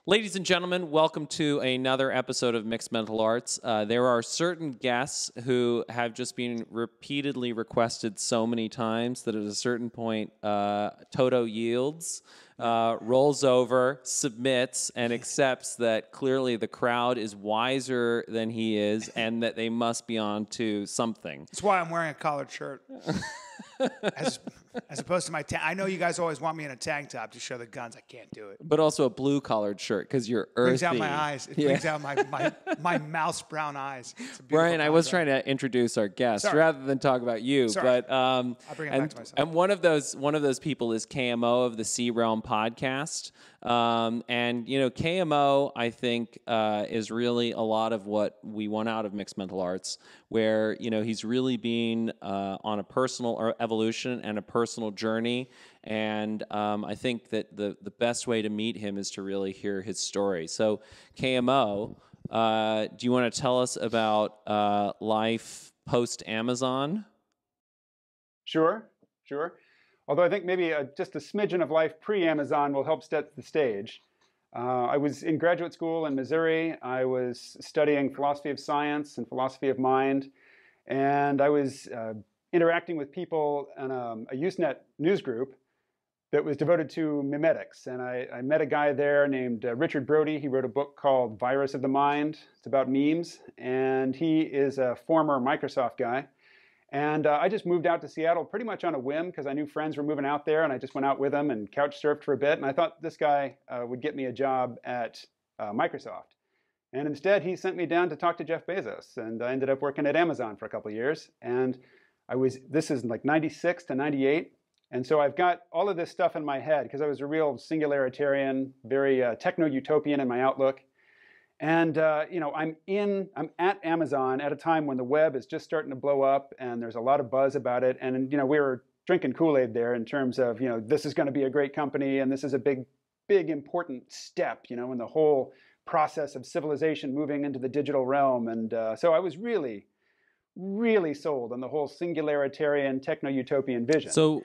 Ladies and gentlemen, welcome to another episode of Mixed Mental Arts. There are certain guests who have just been repeatedly requested so many times that at a certain point, Toto yields, rolls over, submits, and accepts that clearly the crowd is wiser than he is and that they must be on to something. That's why I'm wearing a collared shirt. As opposed to my I know you guys always want me in a tank top to show the guns. I can't do it. But also a blue collared shirt because you're earthy. Brings out my eyes. It brings out my mouse brown eyes. Brian, I was trying to introduce our guest rather than talk about you. Sorry. But I'll bring it back to myself. And one of those people is KMO of the Sea Realm podcast. And you know, KMO, I think, is really a lot of what we want out of Mixed Mental Arts, where you know he's really been on a personal evolution and a personal journey. And I think that the best way to meet him is to really hear his story. So, KMO, do you want to tell us about life post Amazon? Sure. Although I think maybe just a smidgen of life pre-Amazon will help set the stage. I was in graduate school in Missouri. I was studying philosophy of science and philosophy of mind. And I was interacting with people in a Usenet news group that was devoted to mimetics. And I met a guy there named Richard Brody. He wrote a book called Virus of the Mind. It's about memes. And he is a former Microsoft guy. And I just moved out to Seattle pretty much on a whim because I knew friends were moving out there, and I just went out with them and couch surfed for a bit. And I thought this guy would get me a job at Microsoft. And instead, he sent me down to talk to Jeff Bezos, and I ended up working at Amazon for a couple of years. And this is like 96 to 98. And so I've got all of this stuff in my head because I was a real singularitarian, very techno-utopian in my outlook. And you know, I'm at Amazon at a time when the web is just starting to blow up, and there's a lot of buzz about it. And you know, we were drinking Kool-Aid there in terms of, you know, this is going to be a great company, and this is a big, important step, you know, in the whole process of civilization moving into the digital realm. And so I was really sold on the whole singularitarian techno-utopian vision.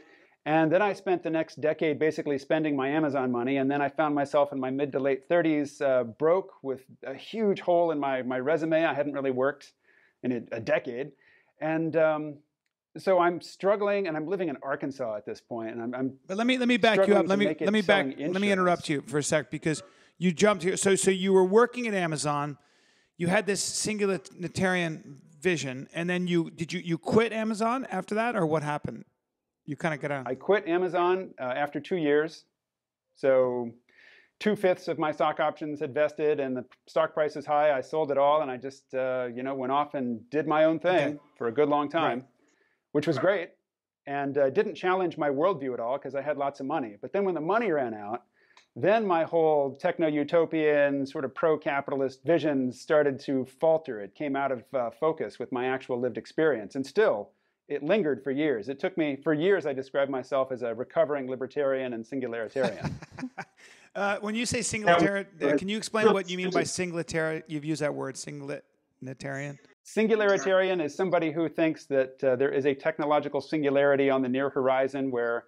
And then I spent the next decade basically spending my Amazon money, and then I found myself in my mid to late 30s broke with a huge hole in my resume. I hadn't really worked in a decade. And so I'm struggling, and I'm living in Arkansas at this point. And but let me back you up. Let me interrupt you for a sec because you jumped here. So you were working at Amazon. You had this singularitarian vision, and then you quit Amazon after that, or what happened? You kind of got out. I quit Amazon after 2 years. So 2/5 of my stock options had vested, and the stock price is high. I sold it all, and I just you know, went off and did my own thing for a good long time, which was great, and didn't challenge my worldview at all because I had lots of money. But then when the money ran out, then my whole techno-utopian sort of pro-capitalist vision started to falter. It came out of focus with my actual lived experience, and still, it lingered for years. It took me, for years, I described myself as a recovering libertarian and singularitarian. When you say singularitarian, can you explain what you mean by singularitarian? You've used that word, singularitarian. Singularitarian is somebody who thinks that there is a technological singularity on the near horizon where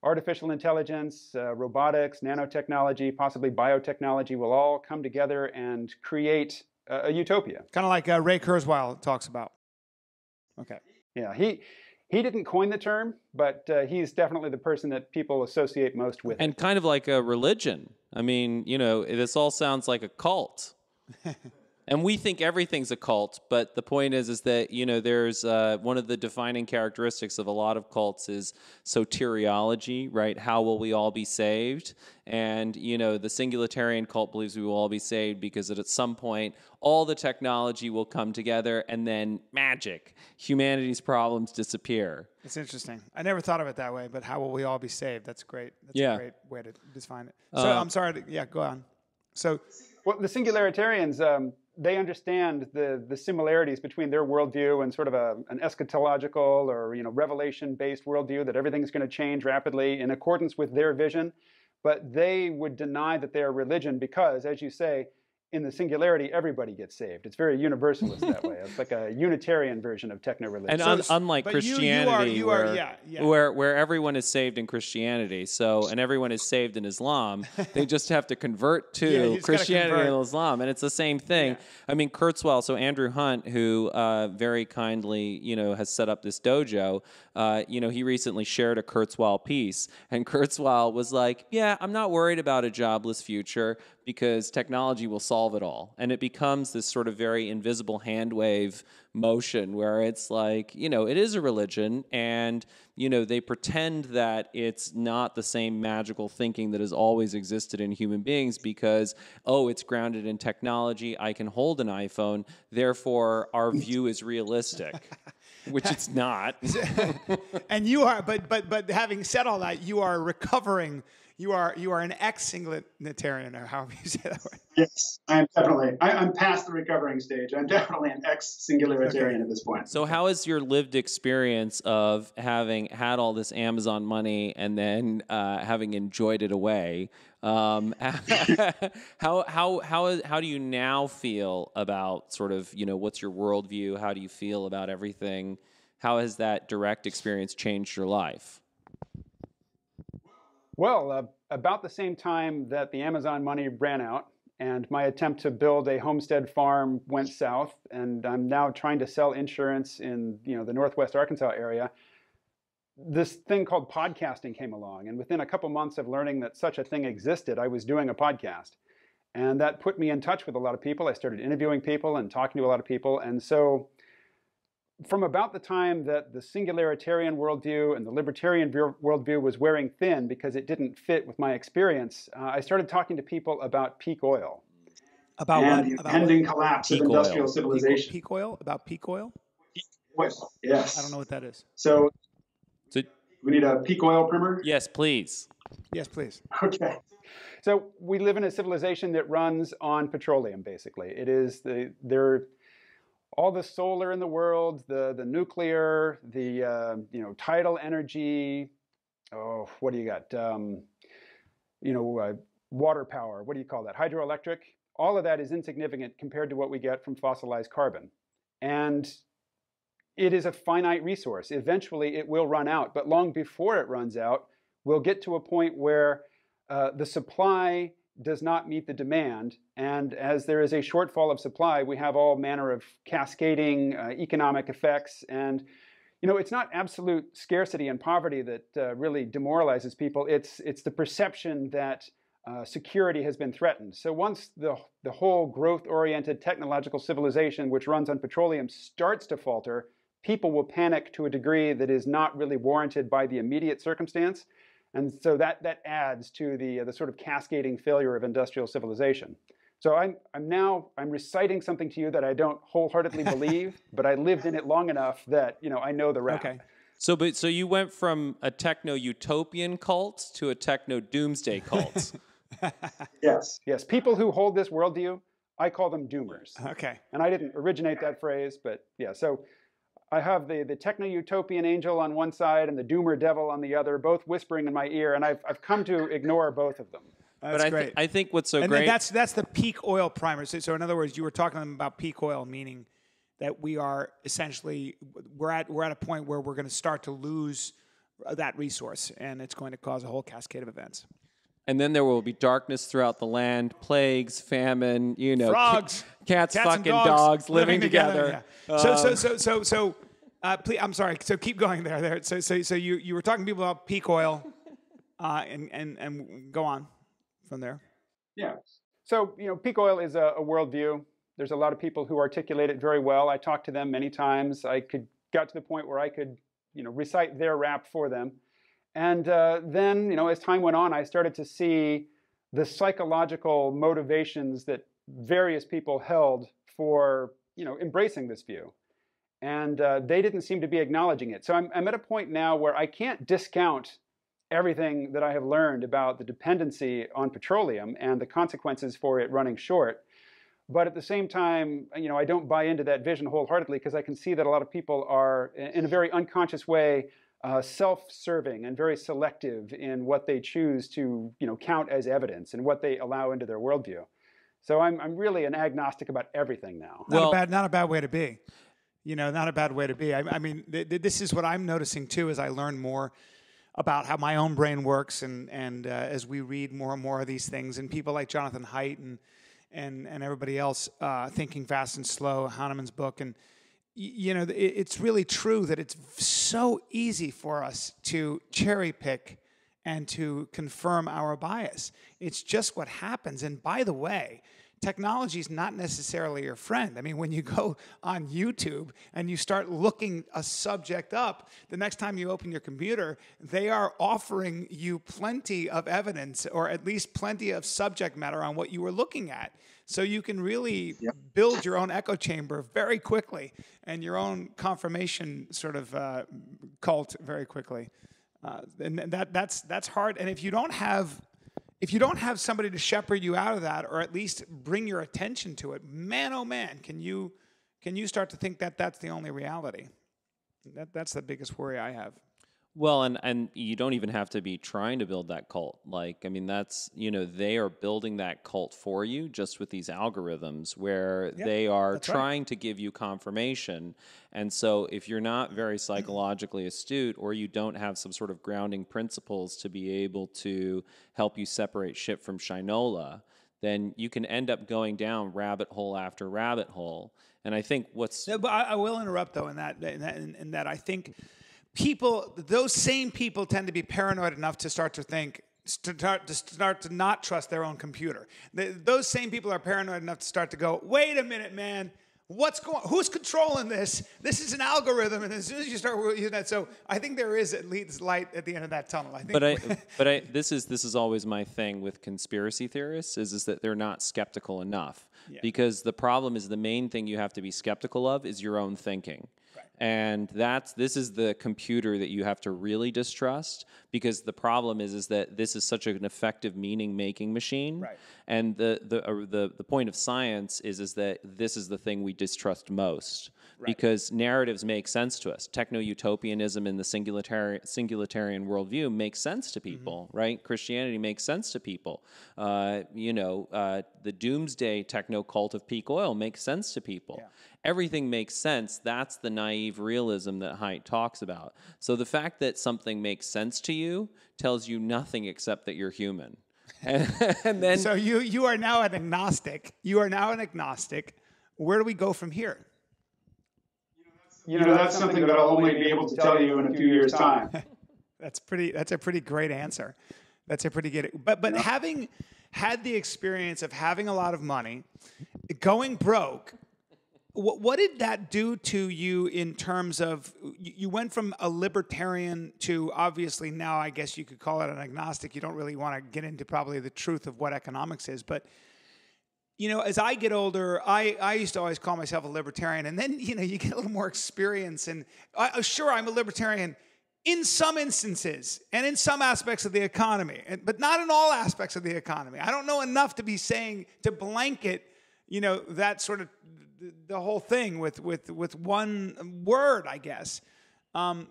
artificial intelligence, robotics, nanotechnology, possibly biotechnology will all come together and create a utopia. Kind of like Ray Kurzweil talks about. Okay. Yeah, he didn't coin the term, but he's definitely the person that people associate most with. And kind of like a religion. I mean, you know, this all sounds like a cult. And we think everything's a cult, but the point is that, you know, there's one of the defining characteristics of a lot of cults is soteriology, right? How will we all be saved? And, you know, the singularitarian cult believes we will all be saved because at some point, all the technology will come together and then magic, humanity's problems disappear. It's interesting. I never thought of it that way, but how will we all be saved? That's great. That's a great way to define it. So I'm sorry. Go on. So, well, the singularitarians, they understand the similarities between their worldview and sort of an eschatological or, you know, revelation-based worldview that everything's going to change rapidly in accordance with their vision. But they would deny that they're religion because, as you say, in the singularity, everybody gets saved. It's very universalist that way. It's like a Unitarian version of techno-religion. And unlike Christianity, where everyone is saved in Christianity, and everyone is saved in Islam, they just have to convert to Christianity and Islam, and it's the same thing. Yeah. I mean, Kurzweil, so Andrew Hunt, who very kindly, has set up this dojo, he recently shared a Kurzweil piece, and Kurzweil was like, yeah, I'm not worried about a jobless future because technology will solve it all. And it becomes this sort of very invisible hand wave motion where it's like, it is a religion, and, they pretend that it's not the same magical thinking that has always existed in human beings because, it's grounded in technology, I can hold an iPhone, therefore our view is realistic. Which it's not. And you are, but having said all that, you are recovering. You are an ex-Singularitarian, or however you say that word. Yes, I'm definitely. I'm past the recovering stage. I'm definitely an ex-Singularitarian at this point. So how is your lived experience of having had all this Amazon money and then having enjoyed it away? How do you now feel about sort of, what's your worldview? How do you feel about everything? How has that direct experience changed your life? Well, about the same time that the Amazon money ran out and my attempt to build a homestead farm went south, and I'm now trying to sell insurance in the Northwest Arkansas area, this thing called podcasting came along. And within a couple months of learning that such a thing existed, I was doing a podcast. And that put me in touch with a lot of people. I started interviewing people and talking to a lot of people. And so from about the time that the Singularitarian worldview and the Libertarian worldview was wearing thin because it didn't fit with my experience, I started talking to people about peak oil. About and what? the impending collapse of industrial civilization. Peak oil? About peak oil? Peak oil, yes. I don't know what that is. So we need a peak oil primer? Yes, please. Yes, please. Okay. So we live in a civilization that runs on petroleum, basically. It is all the solar in the world, the nuclear, the tidal energy. Oh, what do you got? Water power. What do you call that? Hydroelectric. All of that is insignificant compared to what we get from fossilized carbon, and it is a finite resource. Eventually, it will run out, but long before it runs out, we'll get to a point where the supply does not meet the demand, and as there is a shortfall of supply, we have all manner of cascading economic effects. And it's not absolute scarcity and poverty that really demoralizes people. It's the perception that security has been threatened. So once the whole growth-oriented technological civilization, which runs on petroleum, starts to falter, people will panic to a degree that is not really warranted by the immediate circumstance. And so that adds to the sort of cascading failure of industrial civilization. So I'm reciting something to you that I don't wholeheartedly believe, but I lived in it long enough that I know the rap. Okay. So you went from a techno-utopian cult to a techno-doomsday cult. Yes. People who hold this worldview, I call them doomers. Okay. And I didn't originate that phrase, but yeah. So I have the techno-utopian angel on one side and the doomer devil on the other, both whispering in my ear, and I've come to ignore both of them. That's great. I think what's so and great... And that's the peak oil primer. So in other words, you were talking about peak oil, meaning that we are essentially, we're at a point where we're going to start to lose that resource, and it's going to cause a whole cascade of events. And then there will be darkness throughout the land, plagues, famine, frogs, cats fucking dogs living together. Yeah. So please, I'm sorry. So keep going there. So you were talking to people about peak oil, and go on from there. Yeah. So peak oil is a worldview. There's a lot of people who articulate it very well. I talked to them many times. Got to the point where I could recite their rap for them. And then, as time went on, I started to see the psychological motivations that various people held for, embracing this view. And they didn't seem to be acknowledging it. So I'm at a point now where I can't discount everything that I have learned about the dependency on petroleum and the consequences for it running short. But at the same time, I don't buy into that vision wholeheartedly because I can see that a lot of people are, in a very unconscious way, self-serving and very selective in what they choose to count as evidence and what they allow into their worldview. So I'm really an agnostic about everything now. Not a bad way to be. Not a bad way to be. I mean, this is what I'm noticing too as I learn more about how my own brain works, and as we read more and more of these things, and people like Jonathan Haidt and everybody else, Thinking Fast and Slow, Hahnemann's book, and it's really true that it's so easy for us to cherry pick and to confirm our bias. It's just what happens. And by the way, technology is not necessarily your friend. I mean, when you go on YouTube and you start looking a subject up, the next time you open your computer, they are offering you plenty of evidence, or at least plenty of subject matter on what you were looking at. So you can really build your own echo chamber very quickly, and your own confirmation sort of cult very quickly. And that's hard. And if you don't have somebody to shepherd you out of that, or at least bring your attention to it, man, oh man, can you start to think that that's the only reality? That's the biggest worry I have. Well, and you don't even have to be trying to build that cult. Like, I mean, that's, they are building that cult for you just with these algorithms where they are trying to give you confirmation. And so if you're not very psychologically astute, or you don't have some sort of grounding principles to be able to help you separate shit from shinola, then you can end up going down rabbit hole after rabbit hole. And I think what's... No, but I will interrupt, though, in that I think... those same people tend to be paranoid enough to start to not trust their own computer. Those same people are paranoid enough to start to go, wait a minute, man, who's controlling this? This is an algorithm, and as soon as you start using that, so I think there is at least light at the end of that tunnel. I think. This is always my thing with conspiracy theorists is that they're not skeptical enough, because the problem is the main thing you have to be skeptical of is your own thinking. And this is the computer that you have to really distrust, because the problem is that this is such an effective meaning-making machine. Right. And the point of science is that this is the thing we distrust most. Right. Because narratives make sense to us. Techno-utopianism in the singularitarian worldview makes sense to people, right? Christianity makes sense to people. The doomsday techno-cult of peak oil makes sense to people. Yeah. Everything makes sense. That's the naive realism that Haidt talks about. So the fact that something makes sense to you tells you nothing except that you're human. And then, so you are now an agnostic. Where do we go from here? That's something that I'll only be able to tell you in a few years' time. That's a pretty great answer. That's a pretty good. But having had the experience of having a lot of money, going broke, what did that do to you in terms of, you went from a libertarian to, obviously now I guess you could call it an agnostic. You don't really want to get into probably the truth of what economics is, but as I get older, I used to always call myself a libertarian, and then you get a little more experience, and sure, I'm a libertarian in some instances and in some aspects of the economy, but not in all aspects of the economy. I don't know enough to be saying, to blanket that sort of the whole thing with one word, I guess.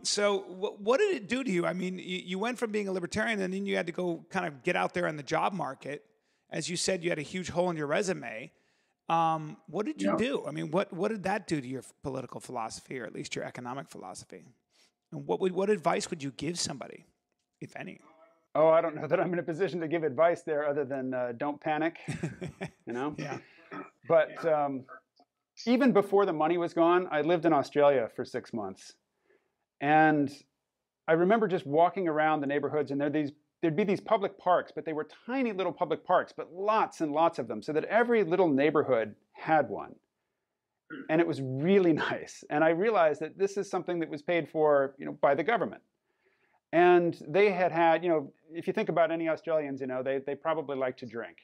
So what did it do to you? I mean, you went from being a libertarian, and then you had to go kind of get out there in the job market. As you said, you had a huge hole in your resume. What did you do? I mean, what did that do to your political philosophy, or at least your economic philosophy? And what advice would you give somebody, if any? Oh, I don't know that I'm in a position to give advice there, other than don't panic. Yeah. But even before the money was gone, I lived in Australia for 6 months, and I remember just walking around the neighborhoods, and there'd be these public parks, but they were tiny little public parks, but lots and lots of them, so that every little neighborhood had one. And it was really nice. And I realized that this is something that was paid for, by the government. And they had, if you think about any Australians, they probably like to drink.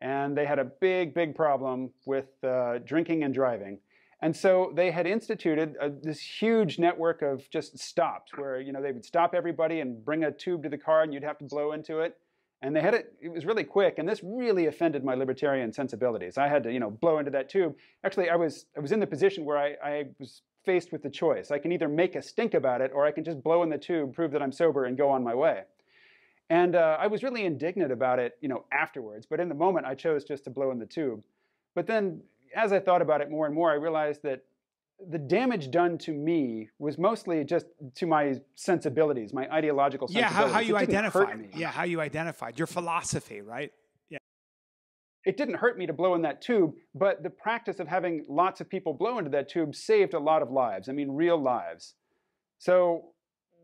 And they had a big, big problem with drinking and driving. And so they had instituted this huge network of just stops where, they would stop everybody and bring a tube to the car, and you'd have to blow into it. And they had it was really quick. And this really offended my libertarian sensibilities. I had to, blow into that tube. Actually, I was in the position where I was faced with the choice. I can either make a stink about it, or I can just blow in the tube, prove that I'm sober, and go on my way. And I was really indignant about it, afterwards. But in the moment, I chose just to blow in the tube. But then, as I thought about it more and more, I realized that the damage done to me was mostly just to my sensibilities, my ideological sensibilities. Yeah, how you identified. Yeah, how you identified. Your philosophy, right? Yeah. It didn't hurt me to blow in that tube, but the practice of having lots of people blow into that tube saved a lot of lives. I mean, real lives. So,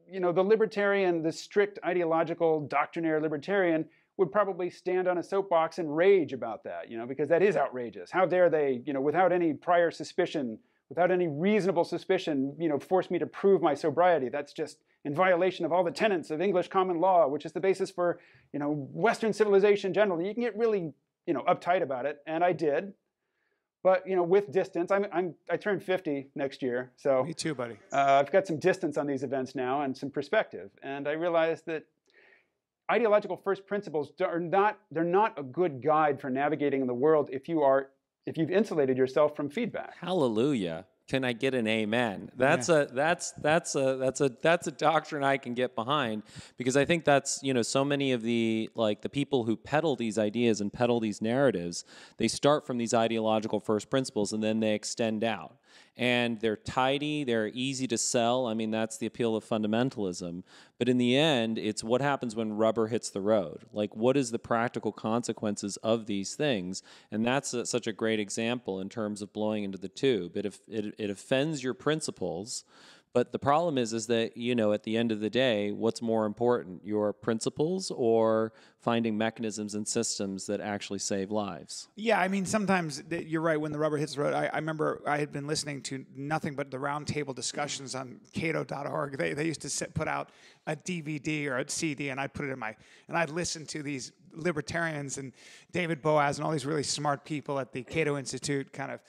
the libertarian, the strict ideological, doctrinaire libertarian would probably stand on a soapbox and rage about that, because that is outrageous. How dare they, without any prior suspicion, without any reasonable suspicion, force me to prove my sobriety. That's just in violation of all the tenets of English common law, which is the basis for, Western civilization generally. You can get really, uptight about it, and I did. But, with distance, I turned 50 next year, so me too, buddy. I've got some distance on these events now and some perspective, and I realized that ideological first principles they're not a good guide for navigating in the world if you've insulated yourself from feedback. Hallelujah. Can I get an amen? That's a doctrine I can get behind, because I think that's, so many of the people who peddle these ideas and peddle these narratives, they start from these ideological first principles and then they extend out. And they're tidy, they're easy to sell. I mean, that's the appeal of fundamentalism. But in the end, it's what happens when rubber hits the road. Like, what is the practical consequences of these things? And that's such a great example in terms of blowing into the tube. It offends your principles. But the problem is that, at the end of the day, what's more important, your principles or finding mechanisms and systems that actually save lives? Yeah, I mean, sometimes you're right. When the rubber hits the road, I remember I had been listening to nothing but the roundtable discussions on Cato.org. They used to put out a DVD or a CD, and I'd put it and I'd listen to these libertarians and David Boaz and all these really smart people at the Cato Institute kind of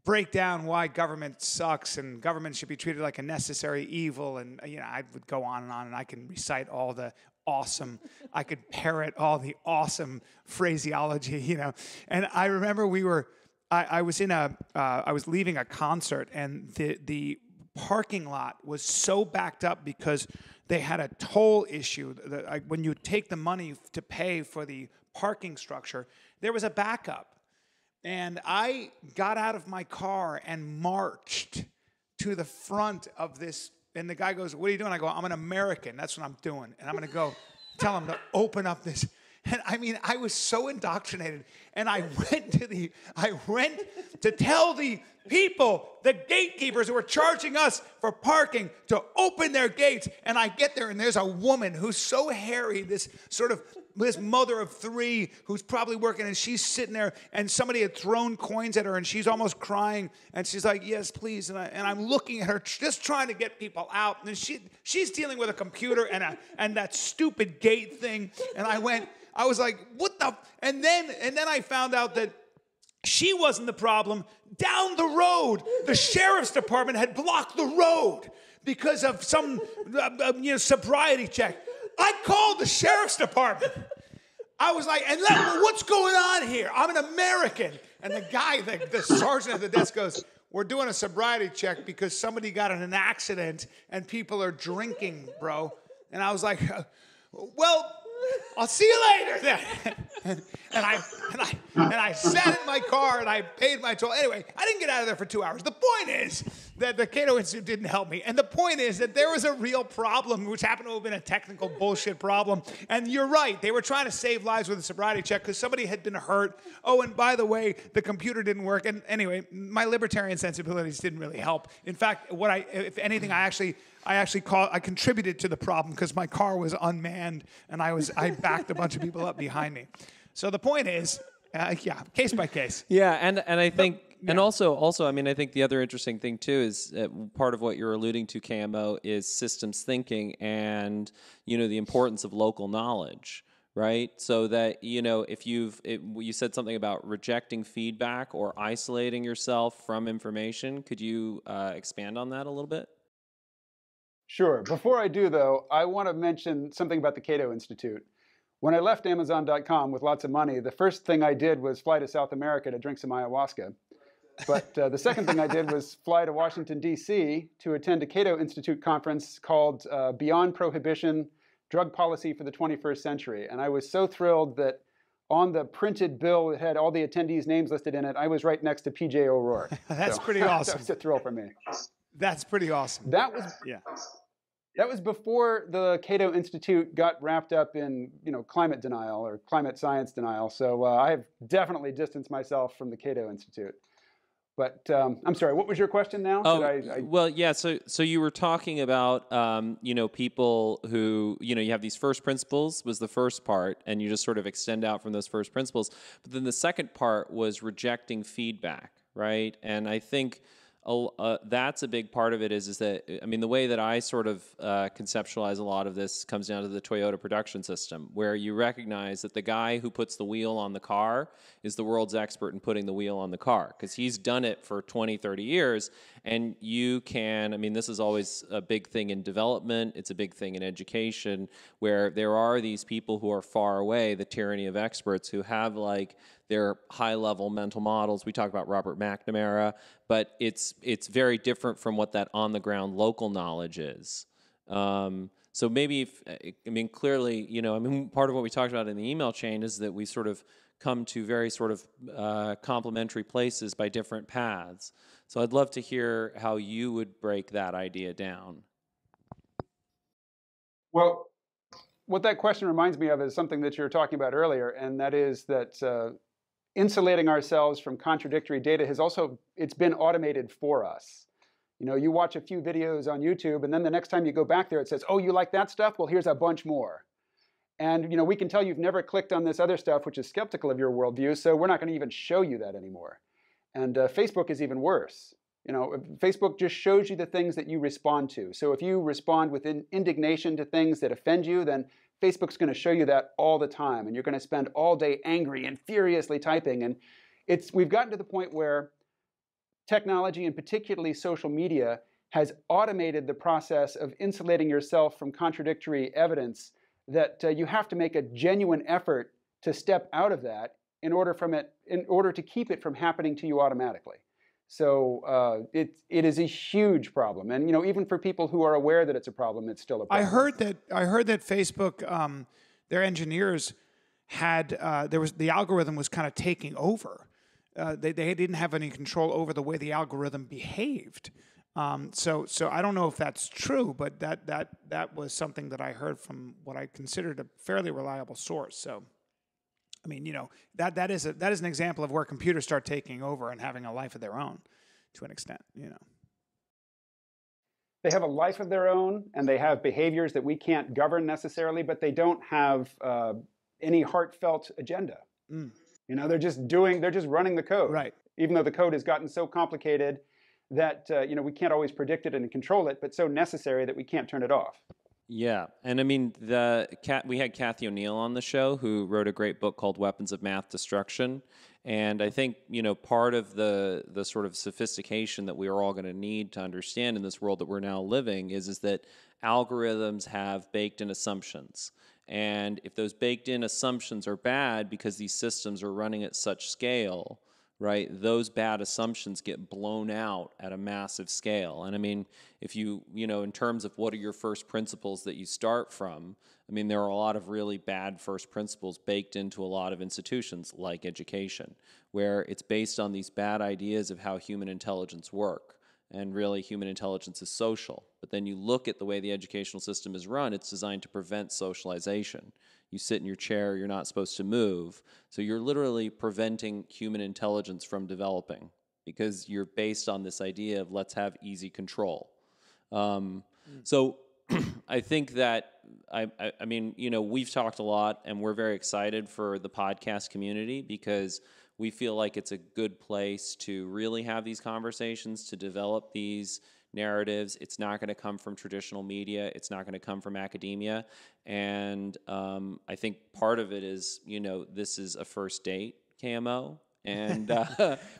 break down why government sucks and government should be treated like a necessary evil. And, I would go on, and I can recite all the awesome, I could parrot all the awesome phraseology, And I remember I was leaving a concert, and the parking lot was so backed up because they had a toll issue. When you take the money to pay for the parking structure, there was a backup. And I got out of my car and marched to the front of this. And the guy goes, "What are you doing?" I go, "I'm an American. That's what I'm doing. And I'm going to go tell him to open up this." And I mean, I was so indoctrinated. And I went to tell the people, the gatekeepers who were charging us for parking, to open their gates. And I get there, and there's a woman who's so hairy, this mother of three who's probably working, and she's sitting there, and somebody had thrown coins at her, and she's almost crying, and she's like, "Yes, please." And I'm looking at her, just trying to get people out, and she's dealing with a computer and that stupid gate thing. And I was like, "What the?" And then I found out that she wasn't the problem. Down the road, the sheriff's department had blocked the road because of some sobriety check. I called the sheriff's department. I was like, "What's going on here? I'm an American." And the guy, the sergeant at the desk goes, "We're doing a sobriety check because somebody got in an accident and people are drinking, bro." And I was like, "Well, I'll see you later then." And I sat in my car and I paid my toll. Anyway, I didn't get out of there for 2 hours. The point is that the Cato Institute didn't help me. And the point is that there was a real problem, which happened to have been a technical bullshit problem. And you're right. They were trying to save lives with a sobriety check because somebody had been hurt. Oh, and by the way, the computer didn't work. And anyway, my libertarian sensibilities didn't really help. In fact, if anything, I contributed to the problem because my car was unmanned and I backed a bunch of people up behind me. So the point is, case by case. Yeah, and I think, and also, I mean, I think the other interesting thing too is part of what you're alluding to, KMO, is systems thinking and the importance of local knowledge, right? So that if you said something about rejecting feedback or isolating yourself from information, could you expand on that a little bit? Sure. Before I do, though, I want to mention something about the Cato Institute. When I left Amazon.com with lots of money, the first thing I did was fly to South America to drink some ayahuasca. But the second thing I did was fly to Washington, D.C. to attend a Cato Institute conference called Beyond Prohibition, drug policy for the 21st century. And I was so thrilled that on the printed bill that had all the attendees' names listed in it, I was right next to P.J. O'Rourke. That's pretty awesome. That was a thrill for me. That's pretty awesome. That was before the Cato Institute got wrapped up in climate denial or climate science denial. So I have definitely distanced myself from the Cato Institute. But I'm sorry, what was your question now? Well, yeah. So you were talking about people who you have these first principles was the first part, and you just sort of extend out from those first principles. But then the second part was rejecting feedback, right? And I think that's a big part of it. Is that the way that I sort of conceptualize a lot of this comes down to the Toyota production system, where you recognize that the guy who puts the wheel on the car is the world's expert in putting the wheel on the car, because he's done it for 20, 30 years. And you can, this is always a big thing in development. It's a big thing in education, where there are these people who are far away, the tyranny of experts, who have their high-level mental models. We talk about Robert McNamara, but it's very different from what that on-the-ground local knowledge is. So maybe, clearly, part of what we talked about in the email chain is that we sort of come to very sort of complementary places by different paths. So I'd love to hear how you would break that idea down. Well, what that question reminds me of is something that you were talking about earlier, and that is that insulating ourselves from contradictory data it's been automated for us. You watch a few videos on YouTube, and then the next time you go back there, it says, oh, you like that stuff? Well, here's a bunch more. And we can tell you've never clicked on this other stuff, which is skeptical of your worldview, so we're not going to even show you that anymore. And Facebook is even worse. Facebook just shows you the things that you respond to. So if you respond with indignation to things that offend you, then Facebook's going to show you that all the time, and you're going to spend all day angry and furiously typing. And we've gotten to the point where technology, and particularly social media, has automated the process of insulating yourself from contradictory evidence, that you have to make a genuine effort to step out of that in order to keep it from happening to you automatically. So it is a huge problem, and even for people who are aware that it's a problem, it's still a problem. I heard that Facebook, their engineers had the algorithm was kind of taking over. They didn't have any control over the way the algorithm behaved. So I don't know if that's true, but that was something that I heard from what I considered a fairly reliable source. So, that is an example of where computers start taking over and having a life of their own, to an extent. They have a life of their own, and they have behaviors that we can't govern necessarily, but they don't have any heartfelt agenda. Mm. They're just running the code. Right. Even though the code has gotten so complicated that we can't always predict it and control it, but so necessary that we can't turn it off. Yeah, and we had Kathy O'Neill on the show, who wrote a great book called Weapons of Math Destruction, and I think part of the sort of sophistication that we are all going to need to understand in this world that we're now living is that algorithms have baked-in assumptions, and if those baked-in assumptions are bad because these systems are running at such scale, right, those bad assumptions get blown out at a massive scale. And if you, in terms of what are your first principles that you start from, there are a lot of really bad first principles baked into a lot of institutions like education, where it's based on these bad ideas of how human intelligence work. And really, human intelligence is social. But then you look at the way the educational system is run, it's designed to prevent socialization. You sit in your chair, you're not supposed to move. So you're literally preventing human intelligence from developing, because you're based on this idea of let's have easy control. So I think that, we've talked a lot, and we're very excited for the podcast community, because we feel like it's a good place to really have these conversations, to develop these narratives. It's not going to come from traditional media. It's not going to come from academia. And I think part of it is, this is a first date, KMO. And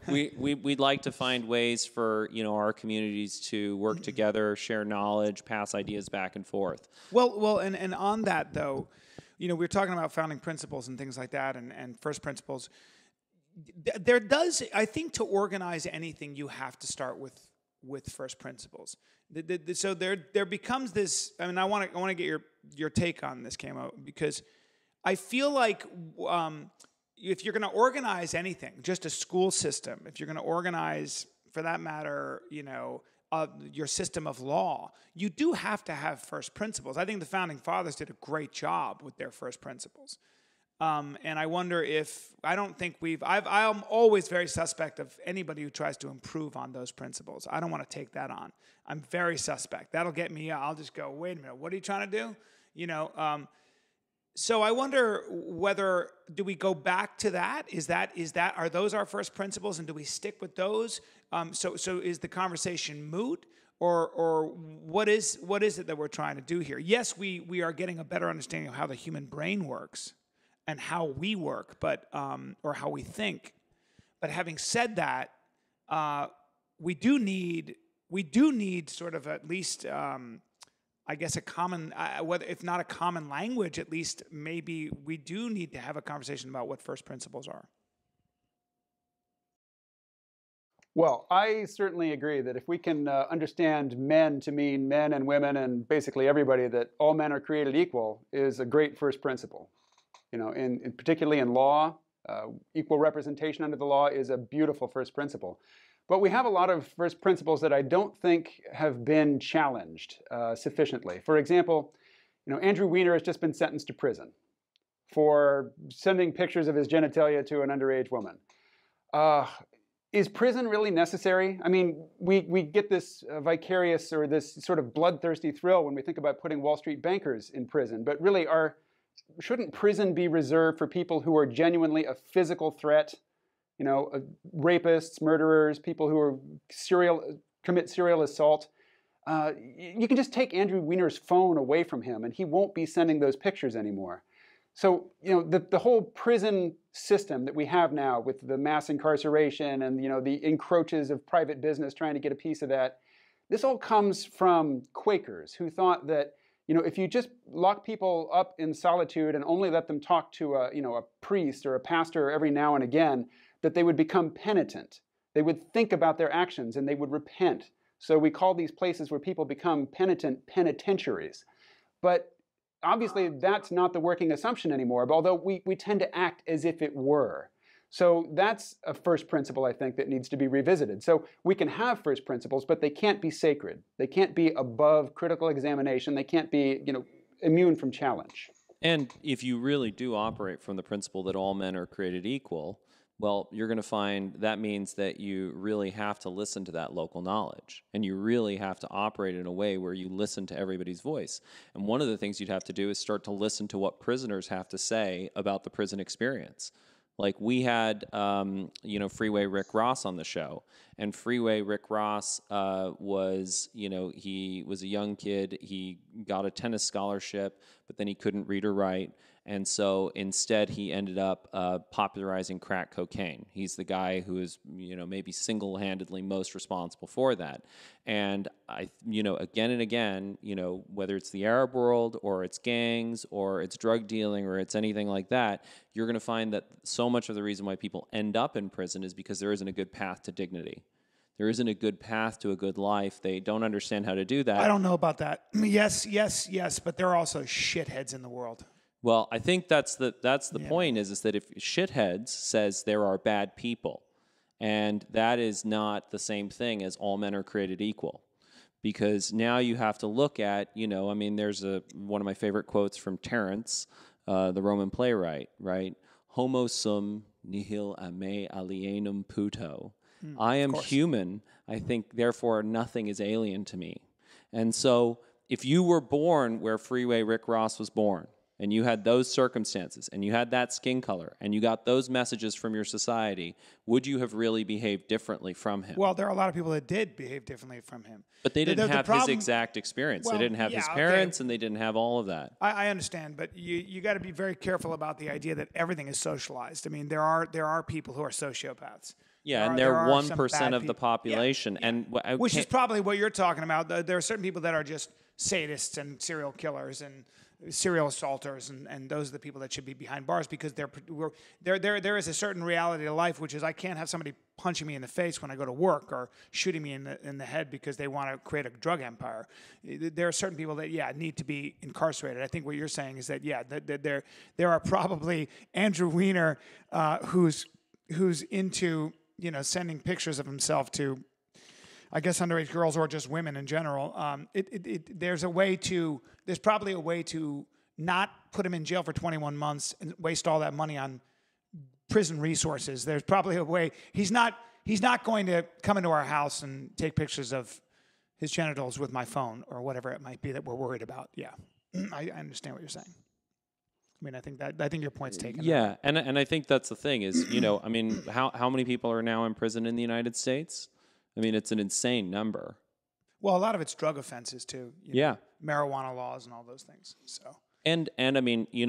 we'd like to find ways for, our communities to work together, share knowledge, pass ideas back and forth. Well, and on that, though, we're talking about founding principles and things like that, and first principles. There does, I think, to organize anything, you have to start with first principles. So there becomes this. I want to get your take on this, KMO, because I feel like if you're going to organize anything, just a school system, if you're going to organize, for that matter, your system of law, you do have to have first principles. I think the Founding Fathers did a great job with their first principles. And I wonder if, I don't think I'm always very suspect of anybody who tries to improve on those principles. I don't want to take that on. I'm very suspect. That'll get me, I'll just go, wait a minute, what are you trying to do? So I wonder whether, do we go back to that? Are those our first principles, and do we stick with those? So is the conversation moot? Or what is it that we're trying to do here? Yes, we are getting a better understanding of how the human brain works and how we work, but or how we think. But having said that, we do need sort of at least, I guess, a common, whether if not a common language, at least maybe we do need to have a conversation about what first principles are. Well, I certainly agree that if we can understand men to mean men and women and basically everybody, that all men are created equal, is a great first principle. In particularly in law, equal representation under the law is a beautiful first principle. But we have a lot of first principles that I don't think have been challenged sufficiently. For example, Andrew Wiener has just been sentenced to prison for sending pictures of his genitalia to an underage woman. Is prison really necessary? I mean, we get this vicarious or this sort of bloodthirsty thrill when we think about putting Wall Street bankers in prison. But really, shouldn't prison be reserved for people who are genuinely a physical threat? Rapists, murderers, people who commit serial assault. You can just take Andrew Wiener's phone away from him, and he won't be sending those pictures anymore. So, the whole prison system that we have now with the mass incarceration and, the encroaches of private business trying to get a piece of that, this all comes from Quakers who thought that, if you just lock people up in solitude and only let them talk to a priest or a pastor every now and again, that they would become penitent. They would think about their actions and they would repent. So we call these places where people become penitent penitentiaries. But obviously, that's not the working assumption anymore, although we tend to act as if it were. So that's a first principle, I think, that needs to be revisited. So we can have first principles, but they can't be sacred. They can't be above critical examination. They can't be, immune from challenge. And if you really do operate from the principle that all men are created equal, well, you're going to find that means that you really have to listen to that local knowledge, and you really have to operate in a way where you listen to everybody's voice. And one of the things you'd have to do is start to listen to what prisoners have to say about the prison experience. Like we had, Freeway Rick Ross on the show, and Freeway Rick Ross was, he was a young kid. He got a tennis scholarship, but then he couldn't read or write. And so instead, he ended up popularizing crack cocaine. He's the guy who is, maybe single-handedly most responsible for that. And again and again, whether it's the Arab world or it's gangs or it's drug dealing or it's anything like that, you're going to find that so much of the reason why people end up in prison is because there isn't a good path to dignity. There isn't a good path to a good life. They don't understand how to do that. I don't know about that. Yes, but there are also shitheads in the world. Well, I think that's the point is that if shitheads says there are bad people, and that is not the same thing as all men are created equal, because now you have to look at, there's one of my favorite quotes from Terence, the Roman playwright, right? Homo sum nihil a me alienum puto. I am human. I think, therefore, nothing is alien to me. And so if you were born where Freeway Rick Ross was born, and you had those circumstances, and you had that skin color, and you got those messages from your society, would you have really behaved differently from him? Well, there are a lot of people that did behave differently from him. But they didn't have his exact experience. Well, they didn't have his parents, and they didn't have all of that. I understand, but you got to be very careful about the idea that everything is socialized. I mean, there are people who are sociopaths. Yeah, and they're 1% of the population. Yeah. And which is probably what you're talking about. There are certain people that are just sadists and serial killers and serial assaulters, and those are the people that should be behind bars, because there is a certain reality of life, which is I can't have somebody punching me in the face when I go to work or shooting me in the head because they want to create a drug empire. There are certain people that need to be incarcerated. I think what you're saying is that there are probably Andrew Wiener who's into sending pictures of himself to, I guess, underage girls or just women in general. There's probably a way to not put him in jail for 21 months and waste all that money on prison resources. There's probably a way. He's not going to come into our house and take pictures of his genitals with my phone or whatever it might be that we're worried about. Yeah, I understand what you're saying. I mean, I think your point's taken. Yeah, and I think that's the thing is, I mean, how many people are now in prison in the United States? I mean, it's an insane number. Well, a lot of it's drug offenses too. Yeah. Marijuana laws and all those things. So. And I mean, we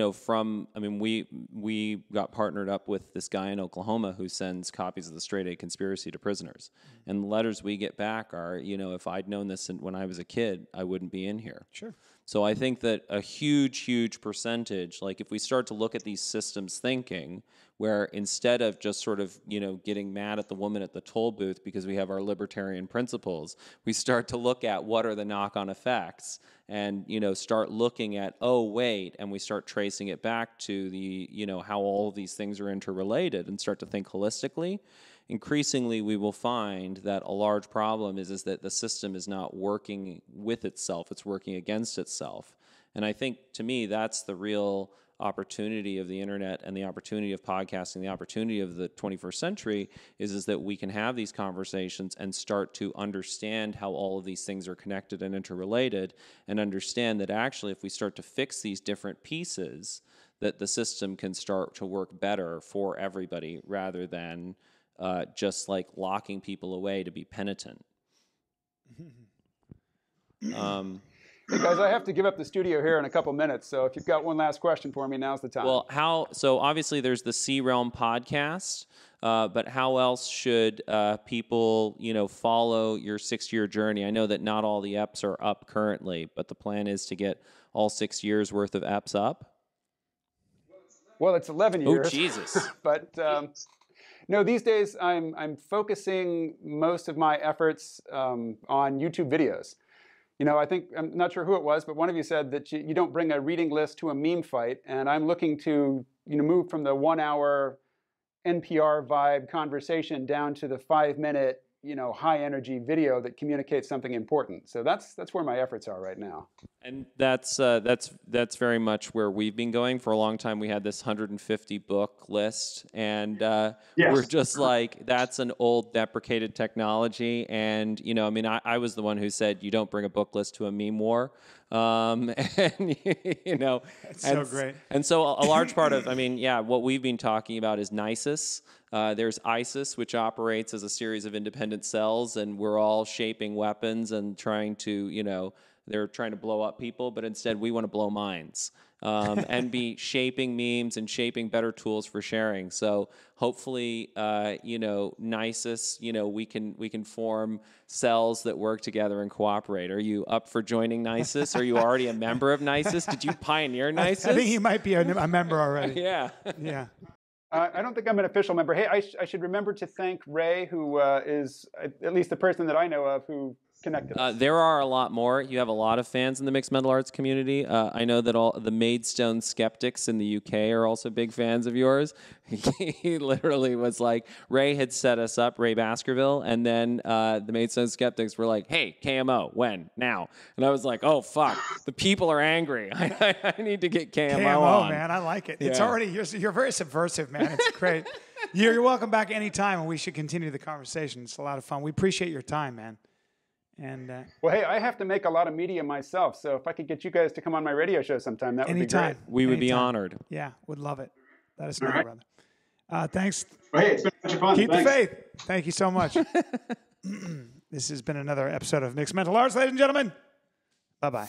got partnered up with this guy in Oklahoma who sends copies of the Straight A Conspiracy to prisoners. Mm-hmm. And the letters we get back are, if I'd known this when I was a kid, I wouldn't be in here. Sure. So I think that a huge percentage, like if we start to look at these systems thinking, where instead of just sort of, getting mad at the woman at the toll booth because we have our libertarian principles, we start to look at what are the knock-on effects and, start looking at, oh, wait, and we start tracing it back to the, how all of these things are interrelated and start to think holistically. Increasingly, we will find that a large problem is that the system is not working with itself, it's working against itself. And I think, to me, that's the real opportunity of the internet and the opportunity of podcasting, the opportunity of the 21st century is that we can have these conversations and start to understand how all of these things are connected and interrelated, and understand that actually if we start to fix these different pieces, that the system can start to work better for everybody rather than just like locking people away to be penitent. Hey guys, I have to give up the studio here in a couple minutes, so if you've got one last question for me, now's the time. Well, so obviously there's the C Realm podcast, but how else should people, follow your 6-year journey? I know that not all the EPs are up currently, but the plan is to get all 6 years worth of EPs up? Well, it's 11 years. Oh, Jesus. But no, these days I'm focusing most of my efforts on YouTube videos. I think, I'm not sure who it was, but one of you said that you don't bring a reading list to a meme fight, and I'm looking to move from the 1-hour NPR vibe conversation down to the 5-minute high energy video that communicates something important. So that's where my efforts are right now. And that's very much where we've been going for a long time. We had this 150 book list, and yes. We're just like, that's an old deprecated technology. And I was the one who said you don't bring a book list to a meme war. And that's so great. And so a large part of what we've been talking about is NISIS. There's ISIS, which operates as a series of independent cells, and we're all shaping weapons and trying to, they're trying to blow up people, but instead we want to blow minds and be shaping memes and shaping better tools for sharing. So hopefully, NISIS, we can form cells that work together and cooperate. Are you up for joining NISIS? Are you already a member of NISIS? Did you pioneer NISIS? I think you might be a member already. Yeah. Yeah. I don't think I'm an official member. Hey, I should remember to thank Ray, who is at least the person that I know of who connected us. There are a lot more. You have a lot of fans in the mixed mental arts community. I know that all the Maidstone skeptics in the UK are also big fans of yours. He literally was like, Ray had set us up, Ray Baskerville, and then the Maidstone skeptics were like, hey, KMO, when? Now. And I was like, oh, fuck, the people are angry. I need to get KMO on. Man, I like it. Yeah. It's already, you're very subversive, man. It's great. You're welcome back anytime, and we should continue the conversation. It's a lot of fun. We appreciate your time, man. And well, hey, I have to make a lot of media myself, so if I could get you guys to come on my radio show sometime, that would be great. We would be honored. Yeah, would love it. Let us know, brother. Thanks. Well, hey, it's been such a fun. Keep the faith. Thank you so much. This has been another episode of Mixed Mental Arts, ladies and gentlemen. Bye-bye.